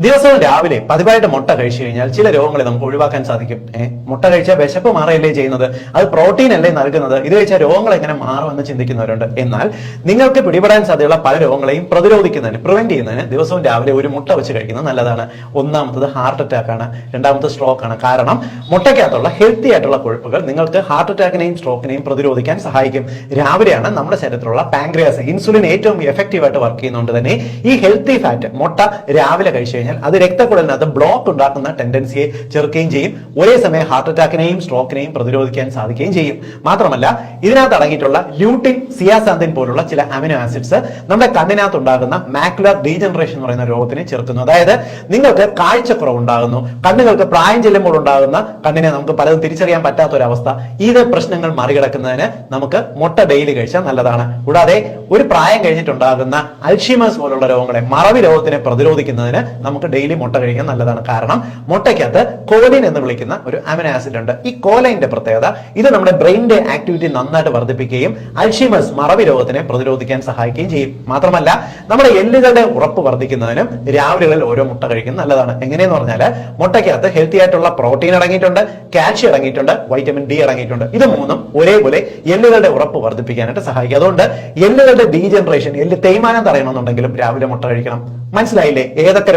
ദിവസവും രാവിലെ പതിവായിട്ട് മുട്ട കഴിച്ചു കഴിഞ്ഞാൽ ചില രോഗങ്ങളെ നമുക്ക് ഒഴിവാക്കാൻ സാധിക്കും. മുട്ട കഴിച്ചാൽ വിശപ്പ് മാറുകയല്ലേ ചെയ്യുന്നത്, അത് പ്രോട്ടീൻ അല്ലേ നൽകുന്നത്, ഇത് കഴിച്ചാൽ രോഗങ്ങൾ എങ്ങനെ മാറുമെന്ന് ചിന്തിക്കുന്നവരുണ്ട്. എന്നാൽ നിങ്ങൾക്ക് പിടിപെടാൻ സാധ്യതയുള്ള പല രോഗങ്ങളെയും പ്രതിരോധിക്കുന്നതിന് പ്രിവെന്റ് ചെയ്യുന്നതിന് ദിവസവും രാവിലെ ഒരു മുട്ട വെച്ച് കഴിക്കുന്നത് നല്ലതാണ്. ഒന്നാമത്തത് ഹാർട്ട് അറ്റാക്ക് ആണ്, രണ്ടാമത്തെ സ്ട്രോക്ക് ആണ്. കാരണം മുട്ടയ്ക്കകത്തുള്ള ഹെൽത്തി ആയിട്ടുള്ള കൊഴുപ്പുകൾ നിങ്ങൾക്ക് ഹാർട്ട് അറ്റാക്കിനെയും സ്ട്രോക്കിനെയും പ്രതിരോധിക്കാൻ സഹായിക്കും. രാവിലെയാണ് നമ്മുടെ ശരീരത്തിലുള്ള പാൻക്രിയാസ് ഇൻസുലിൻ ഏറ്റവും എഫക്റ്റീവ് ആയിട്ട് വർക്ക് ചെയ്യുന്നതുകൊണ്ട് തന്നെ ഈ ഹെൽത്തി ഫാറ്റ് മുട്ട രാവിലെ കഴിച്ചു അത് രക്തക്കുഴലിനകത്ത് ബ്ലോക്ക് ഉണ്ടാക്കുന്ന ടെൻഡൻസിയെ ചെറുക്കുകയും ചെയ്യും. ഒരേ സമയം ഹാർട്ട് അറ്റാക്കിനെയും സ്ട്രോക്കിനെയും പ്രതിരോധിക്കാൻ സാധിക്കുകയും ചെയ്യും. മാത്രമല്ല ഇതിനകത്ത് അടങ്ങിയിട്ടുള്ള ല്യൂട്ടിൻ, സിയാസാന്തിൻ പോലുള്ള ചില അമിനോ ആസിഡ്സ് നമ്മുടെ കണ്ണിനകത്ത് ഉണ്ടാകുന്ന മാക്കുലർ ഡീജനറേഷൻ എന്ന് പറയുന്ന രോഗത്തിനെ ചെറുക്കുന്നു. അതായത് നിങ്ങൾക്ക് കാഴ്ചക്കുറവ് ഉണ്ടാകുന്നു, കണ്ണുകൾക്ക് പ്രായം ചെല്ലുമ്പോൾ ഉണ്ടാകുന്ന കണ്ണിനെ നമുക്ക് പലതും തിരിച്ചറിയാൻ പറ്റാത്ത ഒരു അവസ്ഥ, ഇത് പ്രശ്നങ്ങൾ മറികടക്കുന്നതിന് നമുക്ക് മുട്ട ഡെയിലി കഴിച്ചാൽ നല്ലതാണ്. കൂടാതെ ഒരു പ്രായം കഴിഞ്ഞിട്ടുണ്ടാകുന്ന അൽഷീമേഴ്സ് പോലുള്ള രോഗങ്ങളെ, മറവി രോഗത്തിനെ പ്രതിരോധിക്കുന്നതിന് നമുക്ക് ഡെയിലി മുട്ട കഴിക്കാൻ നല്ലതാണ്. കാരണം മുട്ടയ്ക്കകത്ത് കോലിൻ എന്ന് വിളിക്കുന്ന ഒരു അമിനോ ആസിഡ് ഉണ്ട്. ഈ കോലൈന്റെ പ്രത്യേകത ഇത് നമ്മുടെ ബ്രെയിനിന്റെ ആക്ടിവിറ്റി നന്നായിട്ട് വർദ്ധിപ്പിക്കുകയും അൽഷീമേഴ്സ് മറവി രോഗത്തിനെ പ്രതിരോധിക്കാൻ സഹായിക്കുകയും ചെയ്യും. മാത്രമല്ല നമ്മുടെ എല്ലുകളുടെ ഉറപ്പ് വർദ്ധിക്കുന്നതിനും രാവിലെകളിൽ ഓരോ മുട്ട കഴിക്കുന്നത് നല്ലതാണ്. എങ്ങനെയെന്ന് പറഞ്ഞാൽ മുട്ടയ്ക്കകത്ത് ഹെൽത്തി ആയിട്ടുള്ള പ്രോട്ടീൻ അടങ്ങിയിട്ടുണ്ട്, കാൽഷ്യം അടങ്ങിയിട്ടുണ്ട്, വൈറ്റമിൻ ഡി അടങ്ങിയിട്ടുണ്ട്. ഇത് മൂന്നും ഒരേപോലെ എല്ലുകളുടെ ഉറപ്പ് വർദ്ധിപ്പിക്കാനായിട്ട് സഹായിക്കും. അതുകൊണ്ട് എല്ലുകളുടെ ഡീജനറേഷൻ, എല്ല് തേയ്മാനം തടയണമെന്നുണ്ടെങ്കിലും രാവിലെ മുട്ട കഴിക്കണം. മനസ്സിലായില്ലേ ഏതൊക്കെ